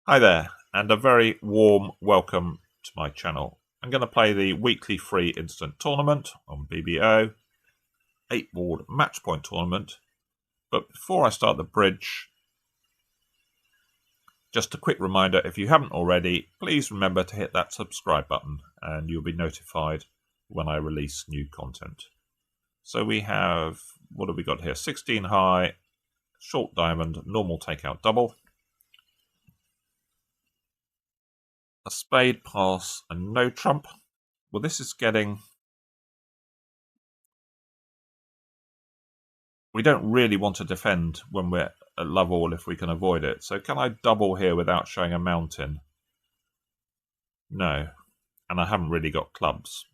Hi there, and a very warm welcome to my channel. I'm going to play the weekly free instant tournament on BBO, 8-board Matchpoint tournament. But before I start the bridge, just a quick reminder, if you haven't already, please remember to hit that subscribe button and you'll be notified when I release new content. So we have, what have we got here? 16 high, short diamond, normal takeout double. A spade pass and no trump. Well, this is getting... We don't really want to defend when we're at love all if we can avoid it. So can I double here without showing a mountain? No. And I haven't really got clubs.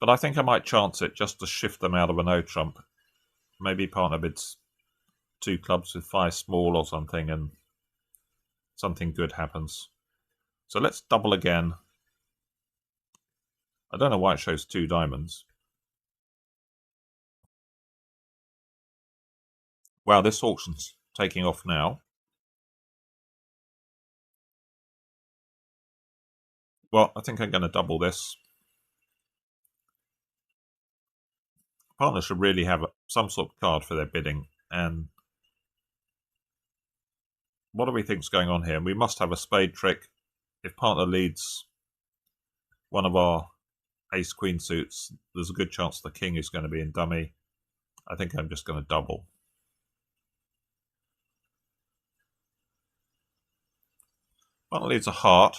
But I think I might chance it just to shift them out of a no trump. Maybe partner bids 2 clubs with 5 small or something and something good happens. So let's double again. I don't know why it shows 2 diamonds. Wow, this auction's taking off now. Well, I think I'm going to double this. Partners should really have some sort of card for their bidding. And what do we think's going on here? We must have a spade trick. If partner leads one of our ace-queen suits, there's a good chance the king is going to be in dummy. I think I'm just going to double. Partner leads a heart.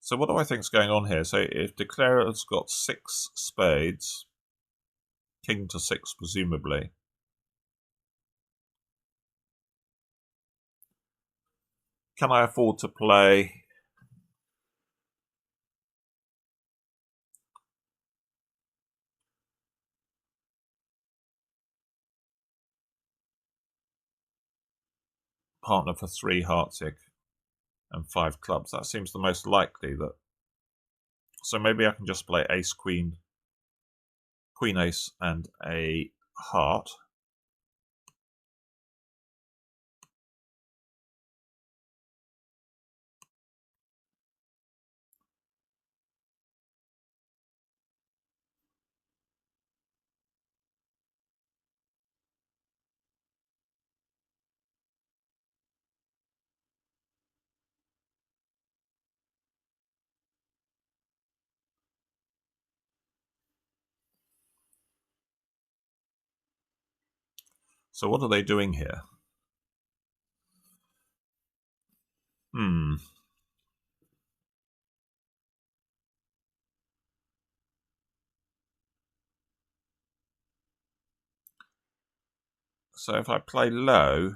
So what do I think's going on here? So if declarer's got 6 spades, king to 6 presumably. Can I afford to play partner for 3 hearts here and 5 clubs? That seems the most likely. That. So maybe I can just play ace, queen, queen, ace and a heart. So what are they doing here? So if I play low,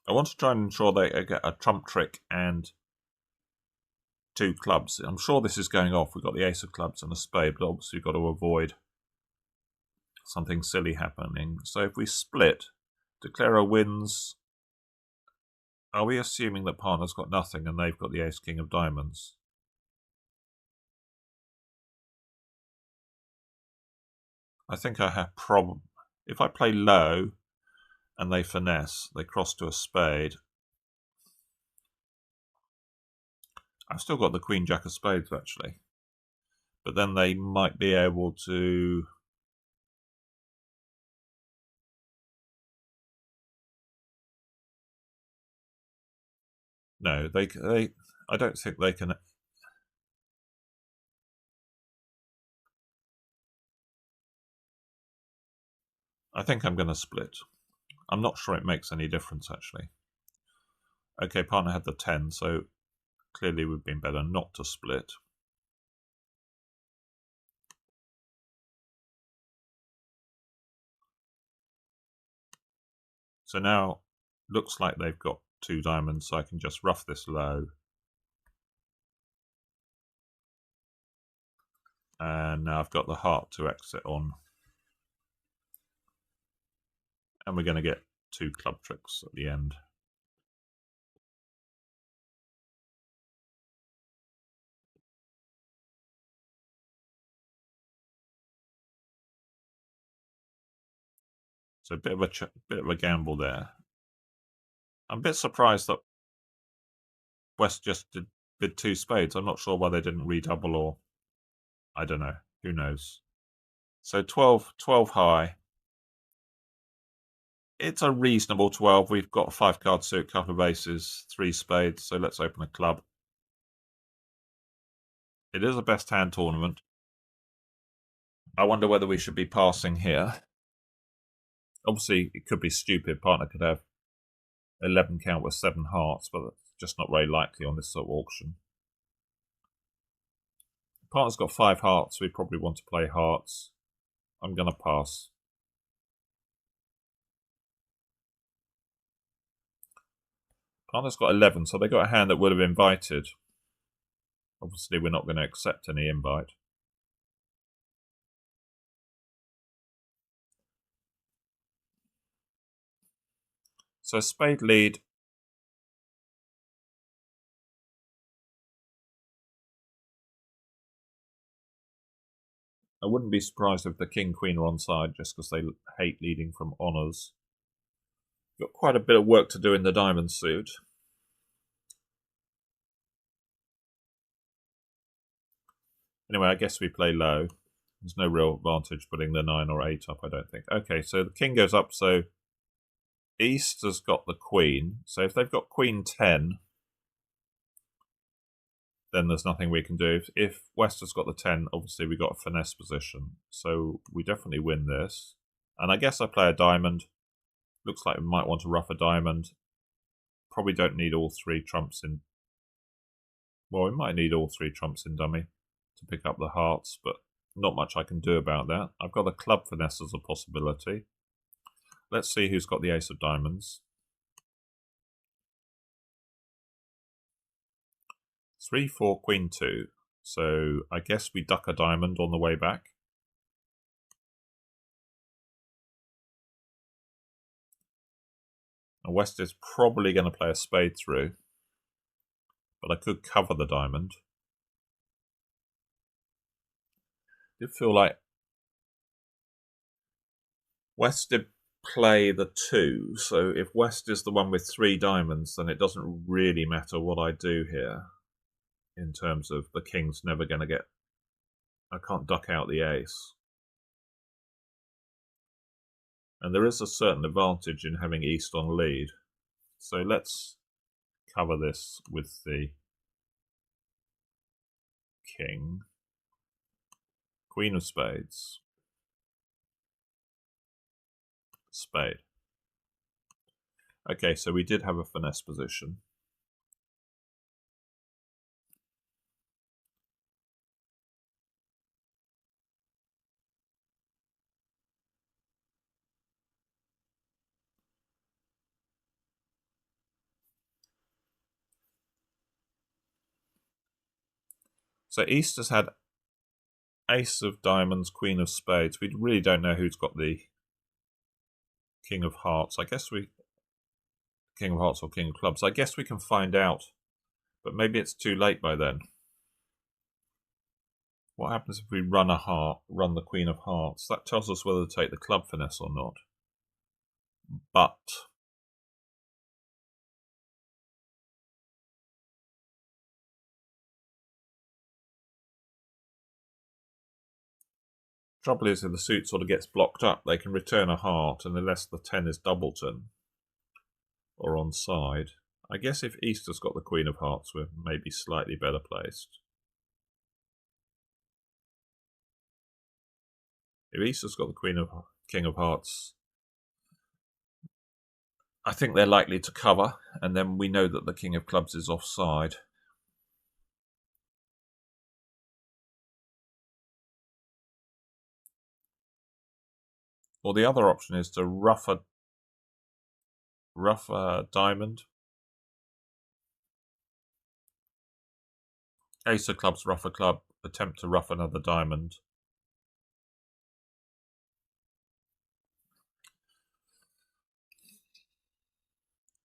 I want to try and ensure they get a trump trick and 2 clubs. I'm sure this is going off. We've got the ace of clubs and a spade, but obviously we've got to avoid something silly happening. So if we split, declarer wins. Are we assuming that partner's got nothing and they've got the ace king of diamonds? I think I have problem. If I play low and they finesse, they cross to a spade. I've still got the queen jack of spades actually, but then they might be able to. No, they. I don't think they can. I think I'm going to split. I'm not sure it makes any difference actually. Okay, partner had the 10, so clearly would have been better not to split. So now looks like they've got 2 diamonds, so I can just rough this low. And now I've got the heart to exit on. And we're going to get 2 club tricks at the end. So a bit of a gamble there. I'm a bit surprised that West just did 2 spades. I'm not sure why they didn't redouble, or I don't know. Who knows? So 12 high. It's a reasonable 12. We've got a 5-card suit, couple of aces, 3 spades. So let's open a club. It is a best hand tournament. I wonder whether we should be passing here. Obviously, it could be stupid. Partner could have 11 count with 7 hearts, but that's just not very likely on this sort of auction. Partner's got 5 hearts. We probably want to play hearts. I'm going to pass. Partner's got 11, so they got a hand that would have invited. Obviously, we're not going to accept any invite. So spade lead. I wouldn't be surprised if the king, queen are onside just because they hate leading from honours. Got quite a bit of work to do in the diamond suit. Anyway, I guess we play low. There's no real advantage putting the 9 or 8 up, I don't think. Okay, so the king goes up, so East has got the queen. So if they've got queen 10, then there's nothing we can do. If West has got the 10, obviously we've got a finesse position. So we definitely win this. And I guess I play a diamond. Looks like we might want to rough a diamond. Probably don't need all 3 trumps in. Well, we might need all 3 trumps in dummy to pick up the hearts, but not much I can do about that. I've got a club finesse as a possibility. Let's see who's got the ace of diamonds. 3, 4, queen 2. So I guess we duck a diamond on the way back. And West is probably going to play a spade through, but I could cover the diamond. I did feel like West did play the 2, so if West is the one with 3 diamonds, then it doesn't really matter what I do here in terms of the king's never going to get. I can't duck out the ace. And there is a certain advantage in having East on lead. So let's cover this with the king. Queen of spades. Spade. Okay, so we did have a finesse position. So East has had ace of diamonds, queen of spades. We really don't know who's got the king of hearts. I guess king of hearts or king of clubs. I guess we can find out, but maybe it's too late by then. What happens if we run a heart, run the queen of hearts? That tells us whether to take the club finesse or not. But trouble is, if the suit sort of gets blocked up, they can return a heart, and unless the 10 is doubleton or onside, I guess if East has got the queen of hearts, we're maybe slightly better placed. If East has got the king of hearts, I think they're likely to cover, and then we know that the king of clubs is offside. Or the other option is to rough a diamond. Ace of clubs, rough a club, attempt to rough another diamond.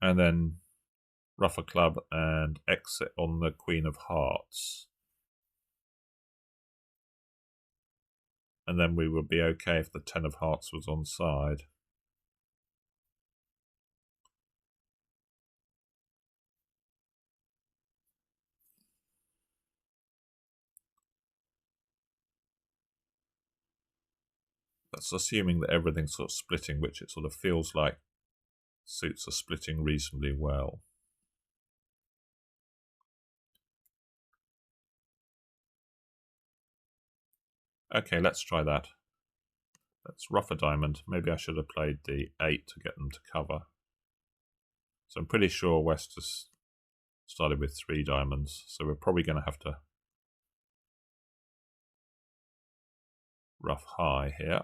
and then ruff a club and exit on the Queen of Hearts. And then we would be okay if the 10 of Hearts was on side. That's assuming that everything's sort of splitting, which it sort of feels like suits are splitting reasonably well. Okay, let's try that. Let's ruff a diamond. Maybe I should have played the 8 to get them to cover. So I'm pretty sure West has started with 3 diamonds, so we're probably going to have to ruff high here.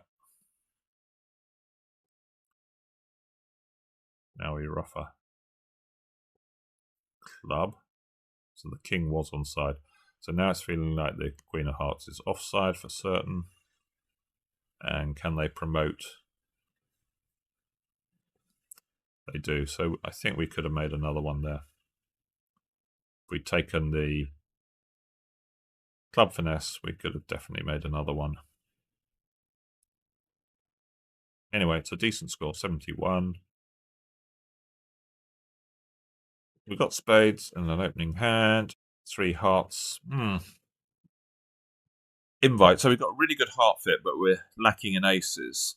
Now we ruff a club. So the king was on side. So now it's feeling like the Queen of Hearts is offside for certain. And can they promote? They do. So I think we could have made another one there. If we'd taken the club finesse, we could have definitely made another one. Anyway, it's a decent score, 71. We've got spades and an opening hand, 3 hearts. Invite. So we've got a really good heart fit, but we're lacking in aces.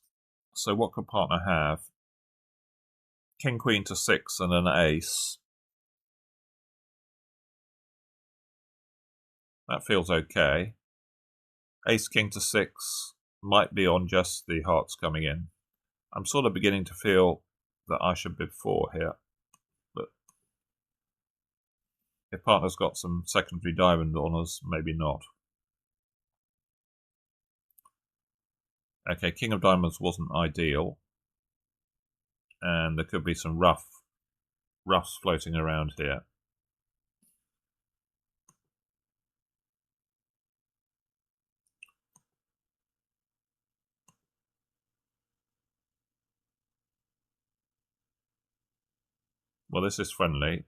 So what could partner have? King, queen to 6 and an ace. That feels okay. Ace, king to 6 might be on just the hearts coming in. I'm sort of beginning to feel that I should bid 4 here. But if partner's got some secondary diamond on us, maybe not. Okay, king of diamonds wasn't ideal. And there could be some roughs floating around here. Well, this is friendly.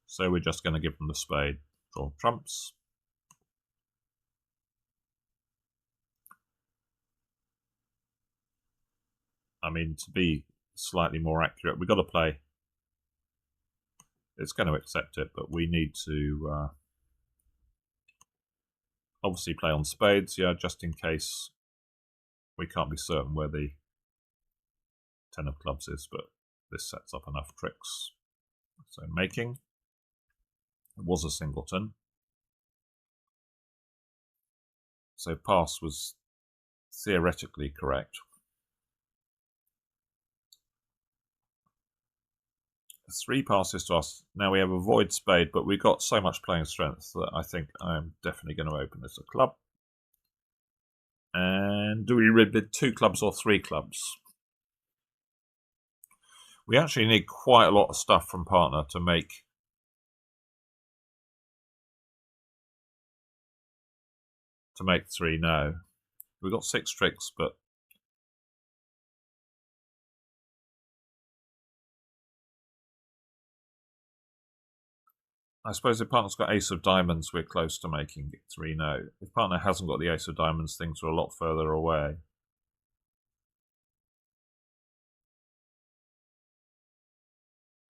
So we're just going to give them the spade. Draw trumps. I mean, to be slightly more accurate, we've got to play. It's going to accept it, but we need to obviously play on spades, yeah, just in case we can't be certain where the 10 of clubs is, but this sets up enough tricks. So making. It was a singleton. So pass was theoretically correct. 3 passes to us. Now we have a void spade, but we've got so much playing strength that I think I'm definitely going to open this a club. And do we rebid 2 clubs or 3 clubs? We actually need quite a lot of stuff from partner to make make 3 now. We've got 6 tricks, but I suppose if partner's got ace of diamonds, we're close to making 3 now. If partner hasn't got the ace of diamonds, things are a lot further away.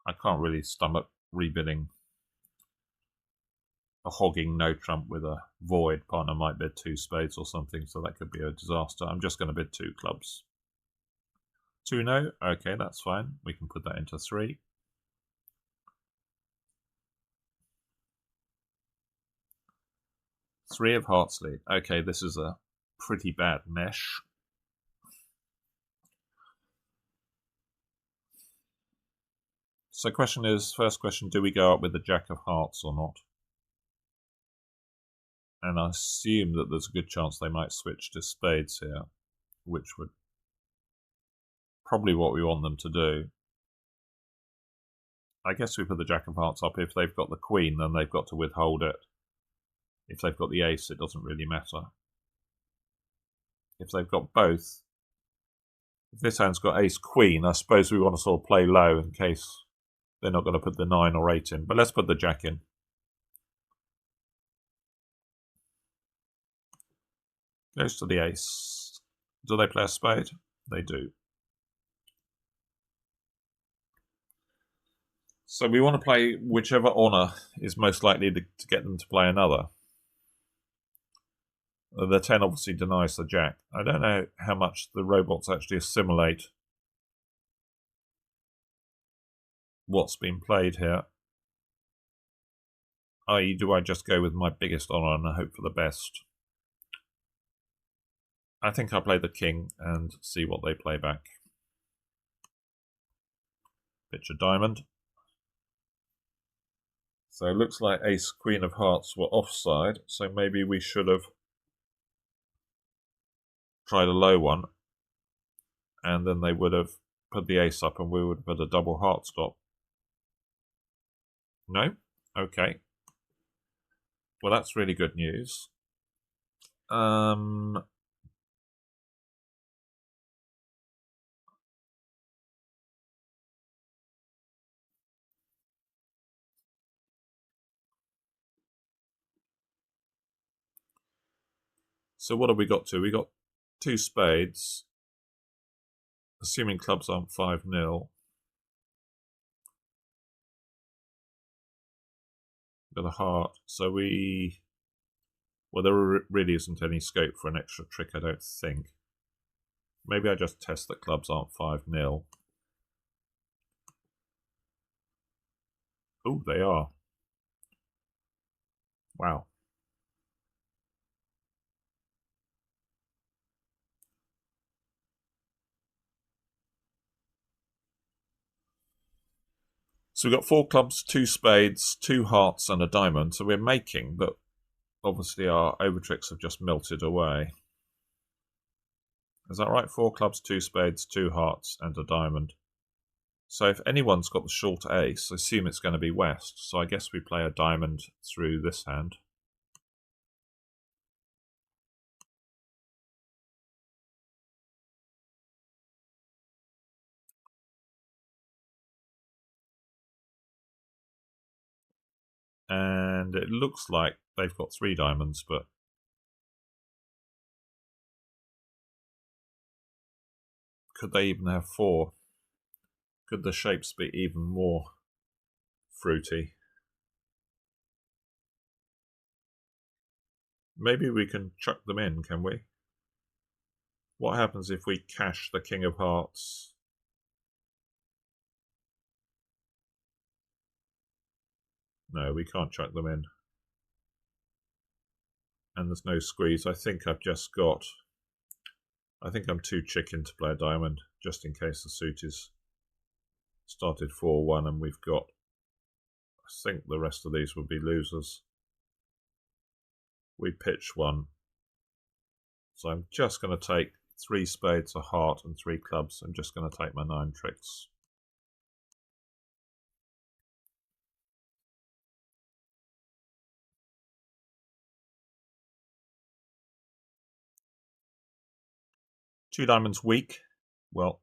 I can't really stomach rebidding a hogging no trump with a void. Partner might bid 2 spades or something, so that could be a disaster. I'm just going to bid 2 clubs. 2 no? Okay, that's fine. We can put that into 3. Three of hearts lead. Okay, this is a pretty bad mesh. So first question, do we go up with the jack of hearts or not? And I assume that there's a good chance they might switch to spades here, which would probably what we want them to do. I guess we put the jack of hearts up. If they've got the queen, then they've got to withhold it. If they've got the ace, it doesn't really matter. If they've got both, If this hand's got ace queen, I suppose we want to sort of play low in case they're not going to put the 9 or 8 in. But let's put the jack in. Goes to the ace. Do they play a spade? They do. So we want to play whichever honour is most likely to get them to play another. The 10 obviously denies the jack. I don't know how much the robots actually assimilate what's been played here. I.e., do I just go with my biggest honour and I hope for the best? I think I'll play the king and see what they play back. Pitch a diamond. So it looks like ace, queen of hearts were offside, so maybe we should have tried a low one, and then they would have put the ace up and we would have put a double heart stop. No? Okay. Well, that's really good news. So what have we got to? We got 2 spades, assuming clubs aren't 5-0. Got a heart, so well, there really isn't any scope for an extra trick, I don't think. Maybe I just test that clubs aren't 5-0. Oh, they are. Wow. So we've got 4 clubs, 2 spades, 2 hearts and a diamond. So we're making, but obviously our overtricks have just melted away. Is that right? 4 clubs, 2 spades, 2 hearts and a diamond. So if anyone's got the short ace, I assume it's going to be west. So I guess we play a diamond through this hand. And it looks like they've got 3 diamonds, but could they even have 4? Could the shapes be even more fruity? Maybe we can chuck them in, can we? What happens if we cash the king of hearts? No, we can't chuck them in. And there's no squeeze. I think I'm too chicken to play a diamond, just in case the suit is started 4-1 and we've got, I think the rest of these would be losers. We pitch one. So I'm just going to take 3 spades, a heart and 3 clubs. I'm just going to take my 9 tricks. Two diamonds weak. Well,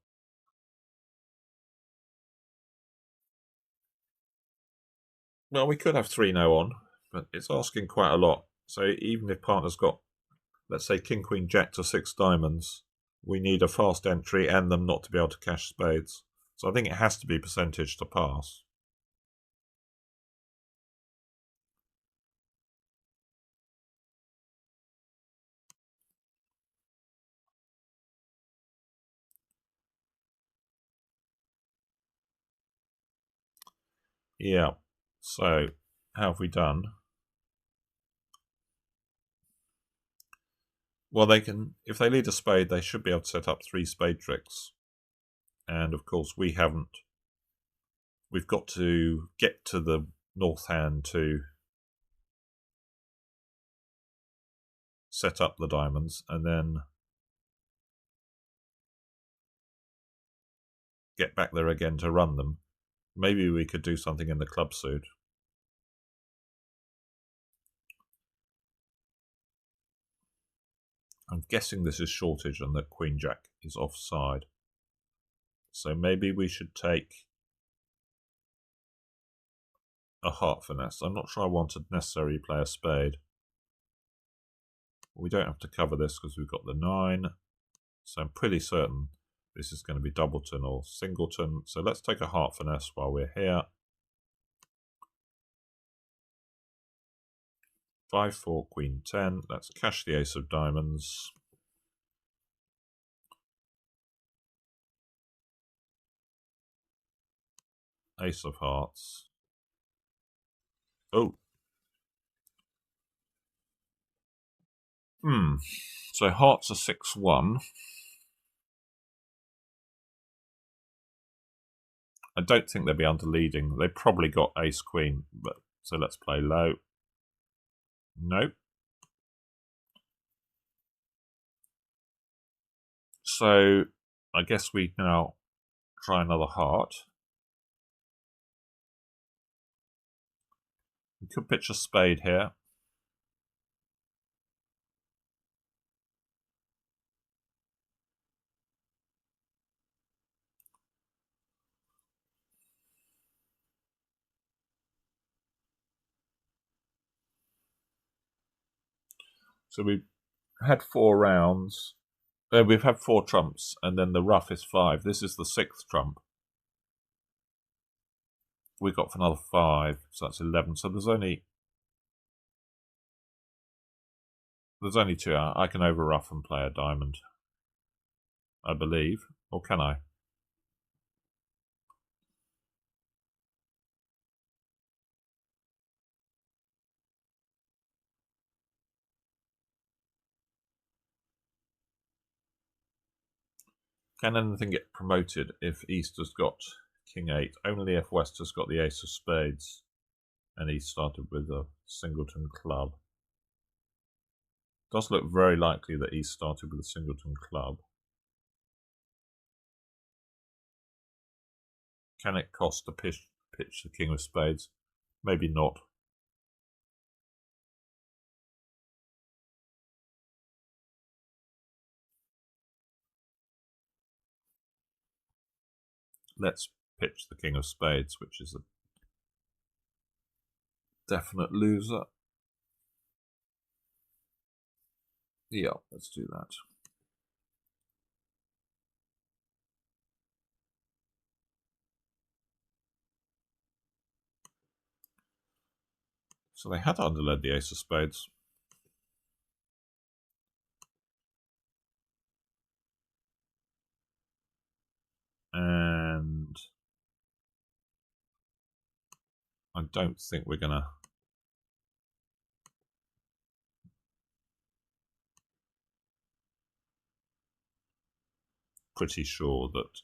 we could have 3-0 on, but it's asking quite a lot. So even if partner's got, let's say, king, queen, jack to 6 diamonds, we need a fast entry and them not to be able to cash spades. So I think it has to be percentage to pass. Yeah. So how have we done? Well, they can, if they lead a spade, they should be able to set up 3 spade tricks. And of course, we haven't. We've got to get to the north hand to set up the diamonds and then get back there again to run them. Maybe we could do something in the club suit. I'm guessing this is shortage and that queen jack is offside. So maybe we should take a heart finesse. I'm not sure I want to necessarily play a spade. We don't have to cover this because we've got the 9. So I'm pretty certain this is going to be doubleton or singleton. So let's take a heart finesse while we're here. 5, 4, queen, 10. Let's cash the ace of diamonds. Ace of hearts. Oh. So hearts are 6-1. I don't think they'd be under leading. They probably got ace queen, but so let's play low. Nope. So I guess we now try another heart. We could pitch a spade here. So we've had 4 rounds. We've had 4 trumps, and then the ruff is 5. This is the 6th trump. We got for another 5, so that's 11. So there's only 2. I can over ruff and play a diamond, I believe. Or can I? Can anything get promoted if East has got King 8? Only if West has got the Ace of Spades and East started with a singleton club. Does look very likely that East started with a singleton club. Can it cost to pitch the King of Spades? Maybe not. Let's pitch the King of Spades, which is a definite loser. Yeah, let's do that. So they had underled the Ace of Spades. And I don't think we're going to pretty sure that,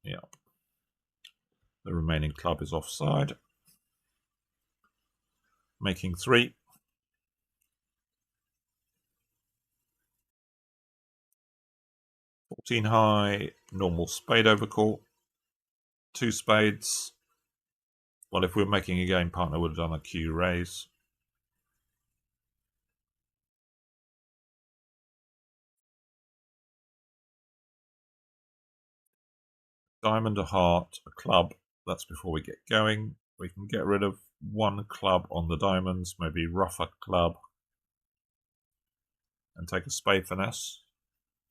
yeah, the remaining club is offside. Making 3. $14 high, normal spade overcall. 2 spades. Well, if we were making a game partner, would have done a Q raise. Diamond, a heart, a club. That's before we get going. We can get rid of 1 club on the diamonds, maybe rough a club, and take a spade finesse.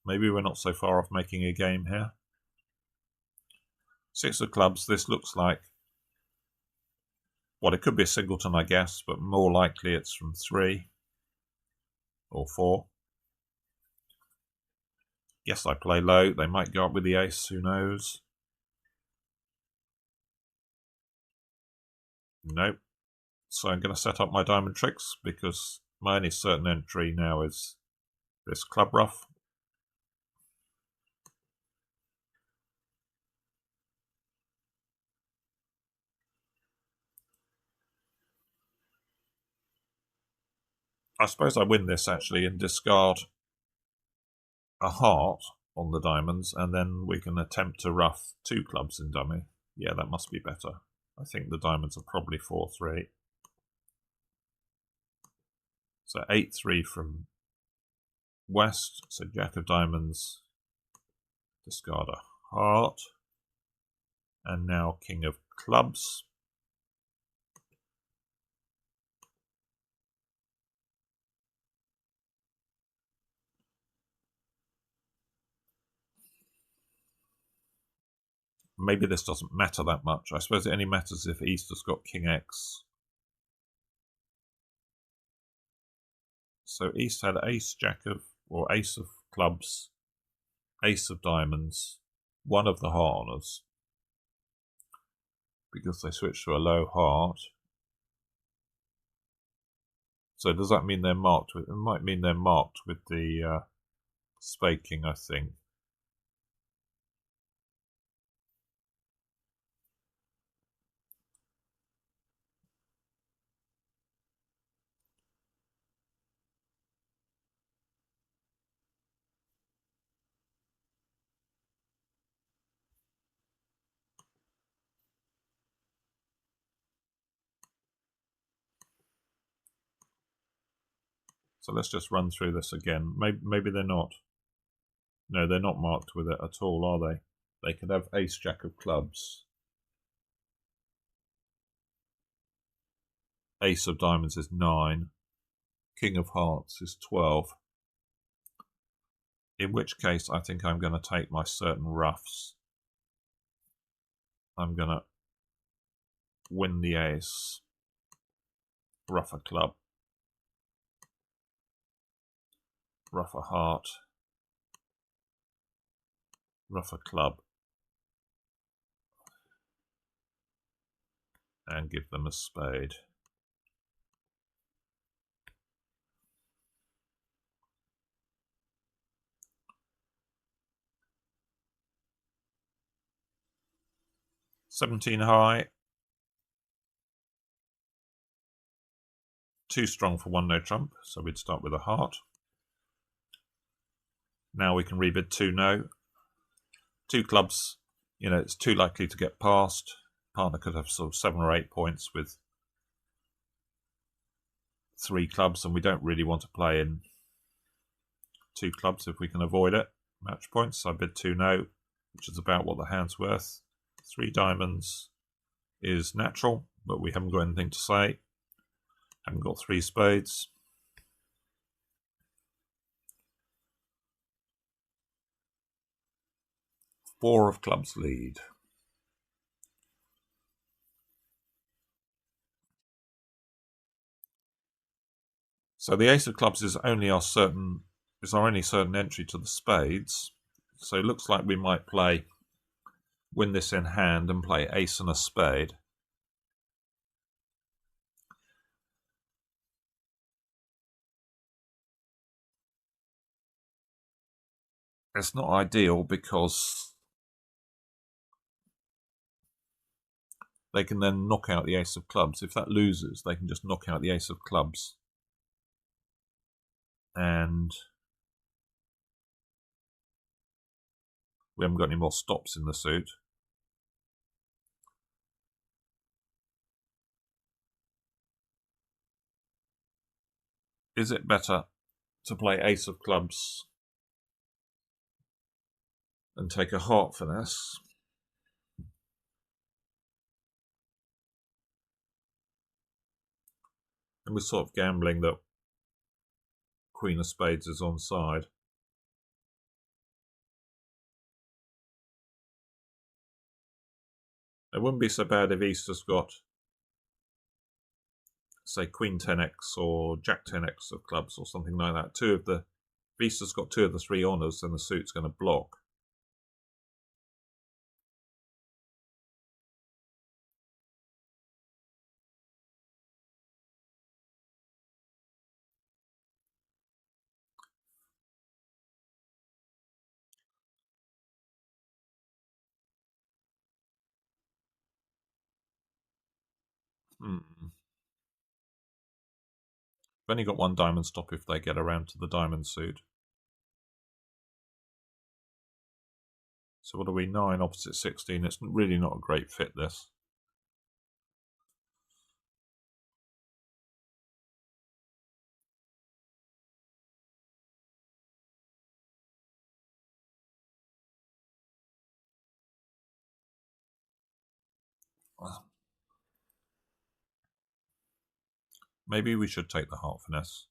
Maybe we're not so far off making a game here. 6 of clubs. This looks like, well, it could be a singleton, I guess, but more likely it's from 3 or 4. Yes, I play low. They might go up with the ace. Who knows? Nope. So I'm going to set up my diamond tricks because my only certain entry now is this club ruff. I suppose I win this actually and discard a heart on the diamonds, and then we can attempt to ruff 2 clubs in dummy. Yeah, that must be better. I think the diamonds are probably 4-3. So 8-3 from West. So Jack of diamonds Discard a heart. And now king of clubs. Maybe this doesn't matter that much. I suppose it only matters if East has got king X. So East had ace, jack of, or ace of clubs, ace of diamonds, one of the heart honours, because they switched to a low heart. So does that mean they're marked with, it might mean they're marked with the spade king, I think. So let's just run through this again. Maybe they're not. No, they're not marked with it at all, are they? They could have ace, jack of clubs. Ace of diamonds is 9. King of hearts is 12. In which case, I think I'm going to take my certain roughs. I'm going to win the ace. Ruff a club. Ruff a heart. Ruff a club. And give them a spade. $17 high. Too strong for one no trump, so we'd start with a heart. Now we can rebid 2 no. 2 clubs, you know, it's too likely to get past. Partner could have sort of 7 or 8 points with 3 clubs, and we don't really want to play in 2 clubs if we can avoid it. Match points, so I bid 2 no, which is about what the hand's worth. 3 diamonds is natural, but we haven't got anything to say. Haven't got 3 spades. Four of clubs lead. So the ace of clubs is only our only certain entry to the spades. So it looks like we might win this in hand and play ace and a spade. It's not ideal because they can then knock out the ace of clubs. If that loses, they can just knock out the ace of clubs. And we haven't got any more stops in the suit. Is it better to play ace of clubs and take a heart for this? And we're sort of gambling that queen of spades is on side. It wouldn't be so bad if East has got, say, queen 10x or jack 10x of clubs or something like that. If East has got 2 of the 3 honours, then the suit's going to block. I've only got 1 diamond stop if they get around to the diamond suit. So what are we, 9 opposite 16? It's really not a great fit, this. Maybe we should take the heart finesse.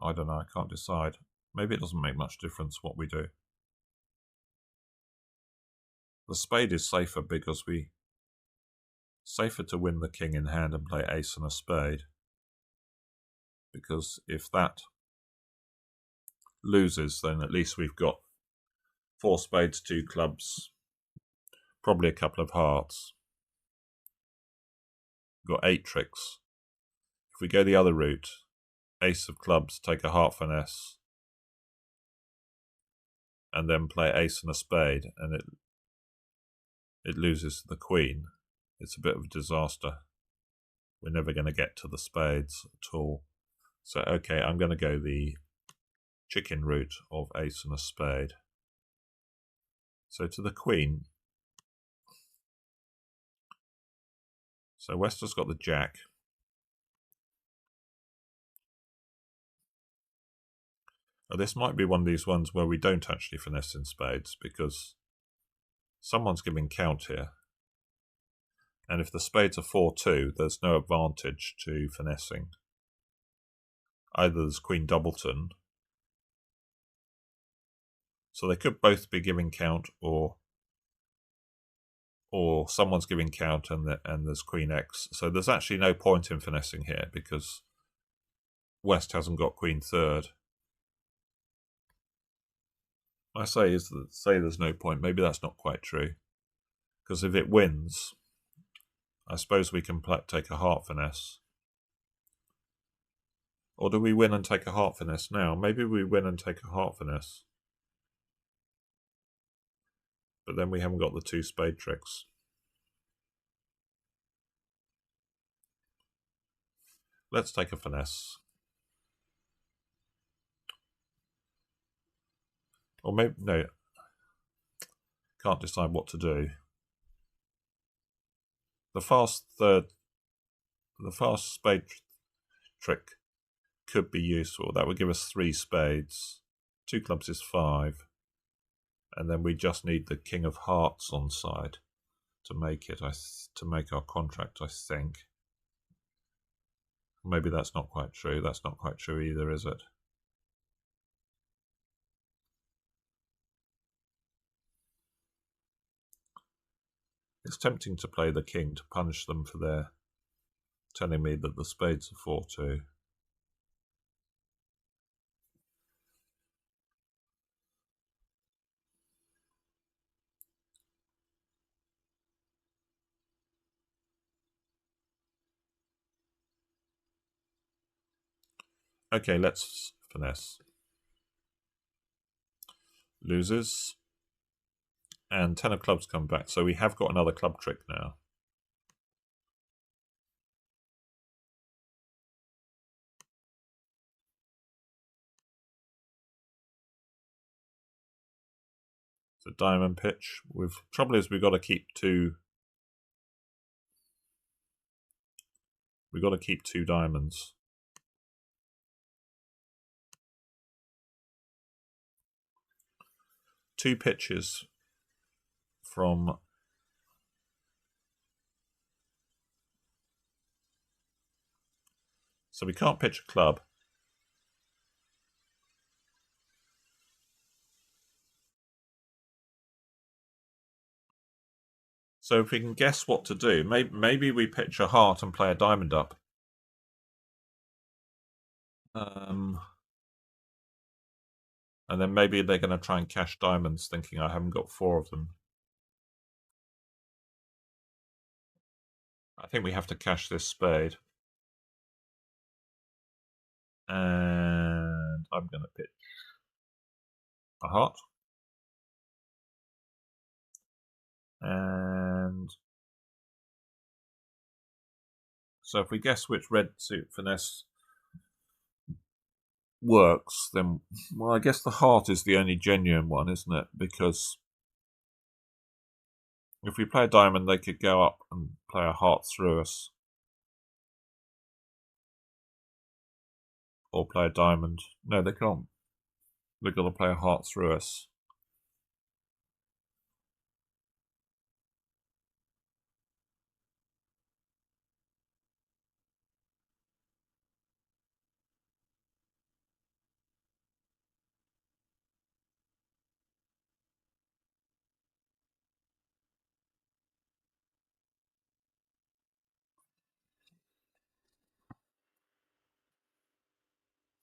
I don't know, I can't decide. Maybe it doesn't make much difference what we do. The spade is safer because safer to win the king in hand and play ace and a spade. Because if that loses, then at least we've got 4 spades, 2 clubs, probably a couple of hearts. We've got 8 tricks. If we go the other route, ace of clubs, take a heart finesse, and then play ace and a spade, and it loses the queen, it's a bit of a disaster. We're never going to get to the spades at all. So, okay, I'm going to go the chicken route of ace and a spade. So to the queen. So Wester's got the jack. Now, this might be one of these ones where we don't actually finesse in spades because someone's giving count here. And if the spades are 4-2, there's no advantage to finessing. Either there's Queen Doubleton, so they could both be giving count, or someone's giving count and there's Queen X. So there's actually no point in finessing here because West hasn't got Queen third. I say there's no point. Maybe that's not quite true, because if it wins, I suppose we can take a heart finesse. Or do we win and take a heart finesse now? Maybe we win and take a heart finesse. But then we haven't got the 2 spade tricks. Let's take a finesse. Or maybe, no, can't decide what to do. The fast spade trick could be useful. That would give us 3 spades. 2 clubs is 5. And then we just need the king of hearts on side to make it, to make our contract, I think. Maybe that's not quite true. That's not quite true either, is it? It's tempting to play the king to punish them for their telling me that the spades are 4-2. Okay, let's finesse. Loses. And 10 of clubs come back, so we have got another club trick now. It's a diamond pitch. Trouble is we've got to keep 2. We've got to keep 2 diamonds. Two pitches from so we can't pitch a club. So if we can guess what to do, maybe we pitch a heart and play a diamond up. And then maybe they're going to try and cash diamonds, thinking I haven't got 4 of them. I think we have to cash this spade. And I'm going to pitch a heart. And so if we guess which red suit finesse works, then, well, I guess the heart is the only genuine one, isn't it? Because if we play a diamond, they could go up and play a heart through us. Or play a diamond. No, they can't. They've got to play a heart through us.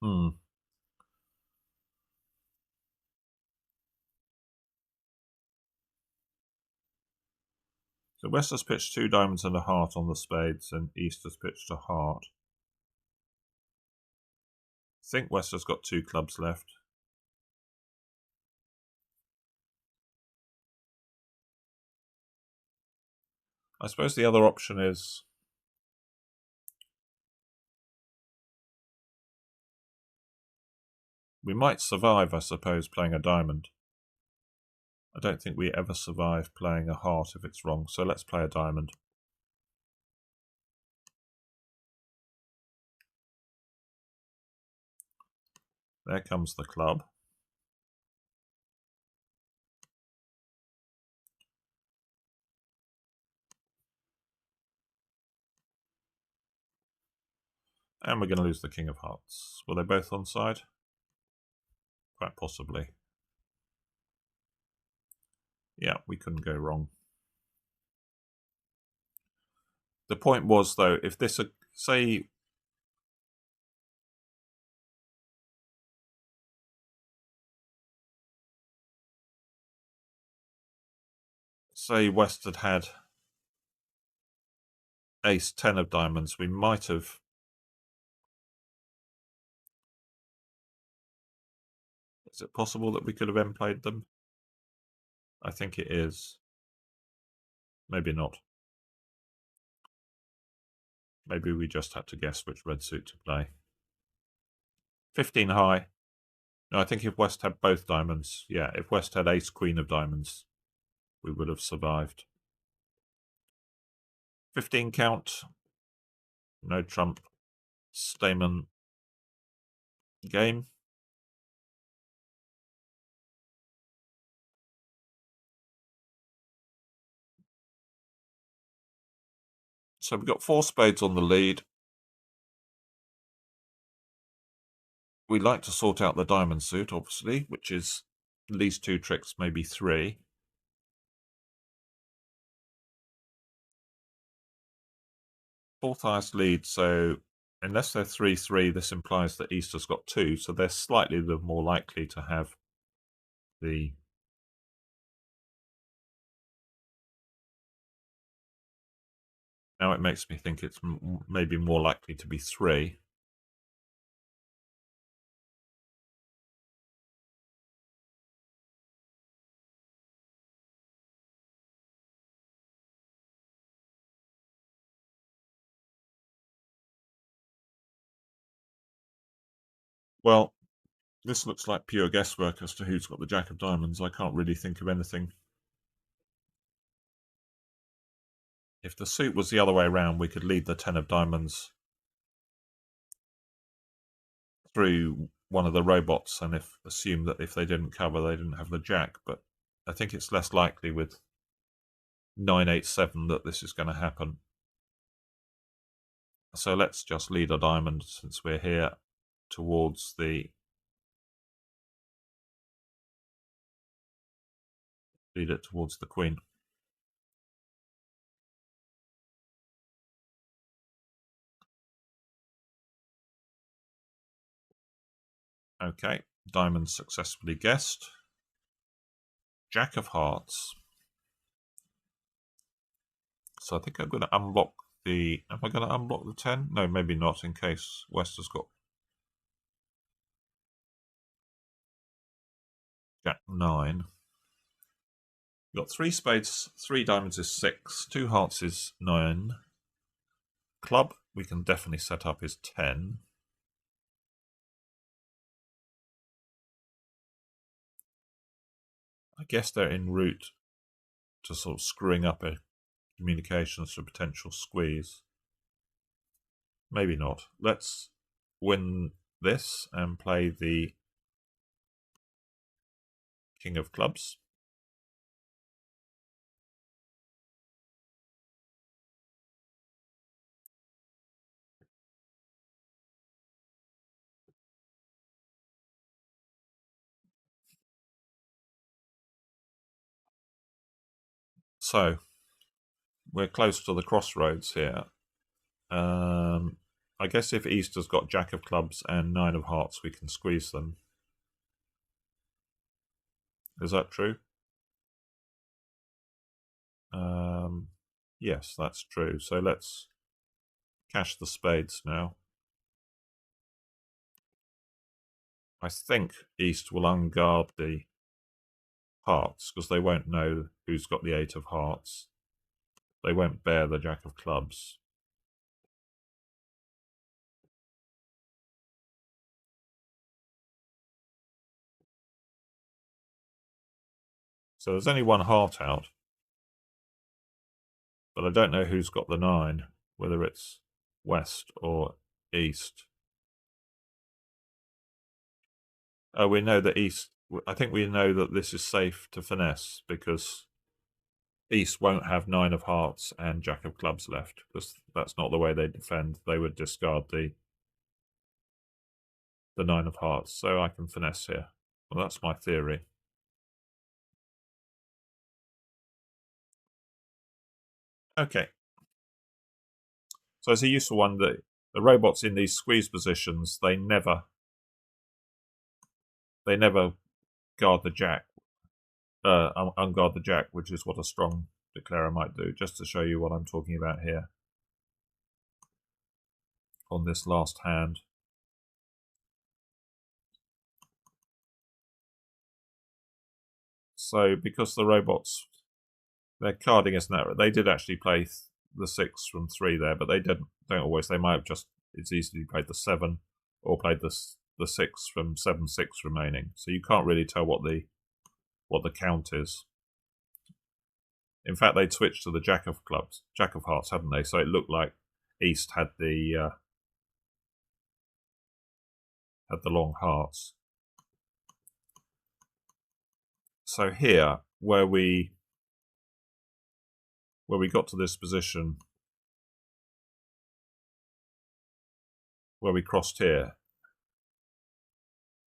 Hmm. So West has pitched 2 diamonds and a heart on the spades, and East has pitched a heart. I think West has got 2 clubs left. I suppose the other option is we might survive, I suppose, playing a diamond. I don't think we ever survive playing a heart if it's wrong, so let's play a diamond. There comes the club. And we're going to lose the King of Hearts. Were they both onside? Quite possibly. Yeah, we couldn't go wrong. The point was, though, if this, say West had had ace 10 of diamonds, we might have... Is it possible that we could have end-played them? I think it is. Maybe not. Maybe we just had to guess which red suit to play. 15 high. No, I think if West had both diamonds, yeah, if West had ace queen of diamonds, we would have survived. 15 count. No trump. Stamen. Game. So we've got 4 spades on the lead. We like to sort out the diamond suit, obviously, which is at least 2 tricks, maybe 3. Fourth highest lead, so unless they're 3-3, this implies that East has got 2, so they're slightly more likely to have the... Now it makes me think it's maybe more likely to be 3. Well, this looks like pure guesswork as to who's got the Jack of Diamonds. I can't really think of anything. If the suit was the other way around, we could lead the 10 of Diamonds through one of the robots and assume that if they didn't cover, they didn't have the Jack. But I think it's less likely with 9-8-7 that this is going to happen. So let's just lead a diamond since we're here towards the... Lead it towards the Queen. Okay, diamond successfully guessed. Jack of Hearts. So I think I'm going to unblock the... Am I going to unblock the 10? No, maybe not, in case West has got Jack 9. We've got 3 spades, 3 diamonds is 6, 2 hearts is 9. Club, we can definitely set up is 10. I guess they're en route to sort of screwing up a communications for potential squeeze. Maybe not. Let's win this and play the King of clubs. So we're close to the crossroads here. I guess if East has got Jack of clubs and 9 of hearts, we can squeeze them. Is that true? Yes, that's true. So let's cash the spades now. I think East will unguard the hearts because they won't know who's got the 8 of hearts. They won't bear the Jack of clubs. So there's only one heart out. But I don't know who's got the 9, whether it's West or East. Oh, we know that East... I think we know that this is safe to finesse because East won't have 9 of hearts and Jack of clubs left because that's not the way they defend. They would discard the 9 of hearts. So I can finesse here. Well, that's my theory. Okay. So it's a useful one that the robots in these squeeze positions, they never guard the Jack. Unguard the Jack, which is what a strong declarer might do, just to show you what I'm talking about here on this last hand. So because the robots, their carding isn't that, they did actually play the 6 from 3 there, but they don't always. They might have just it's easily played the 7 or played the 6 from 7/6 remaining. So you can't really tell what the count is. In fact, they'd switched to the Jack of clubs, Jack of hearts, hadn't they? So it looked like East had the long hearts. So here, where we got to this position, where we crossed here,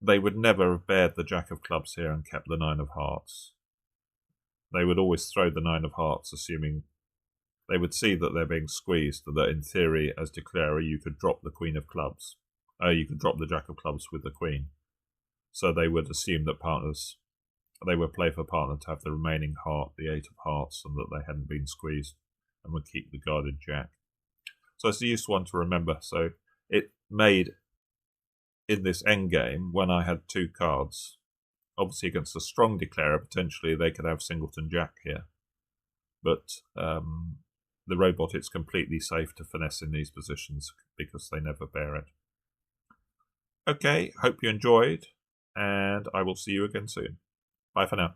they would never have bared the Jack of clubs here and kept the 9 of hearts. They would always throw the 9 of hearts, assuming they would see that they're being squeezed, that in theory, as declarer, you could drop the Queen of clubs. You could drop the Jack of clubs with the Queen. So they would assume that they would play for partner to have the remaining heart, the 8 of hearts, and that they hadn't been squeezed, and would keep the guarded Jack. So it's a useful one to remember. So it made, in this endgame, when I had 2 cards, obviously against a strong declarer, potentially they could have Singleton Jack here. But the robot, it's completely safe to finesse in these positions because they never bear it. Okay, hope you enjoyed, and I will see you again soon. Bye for now.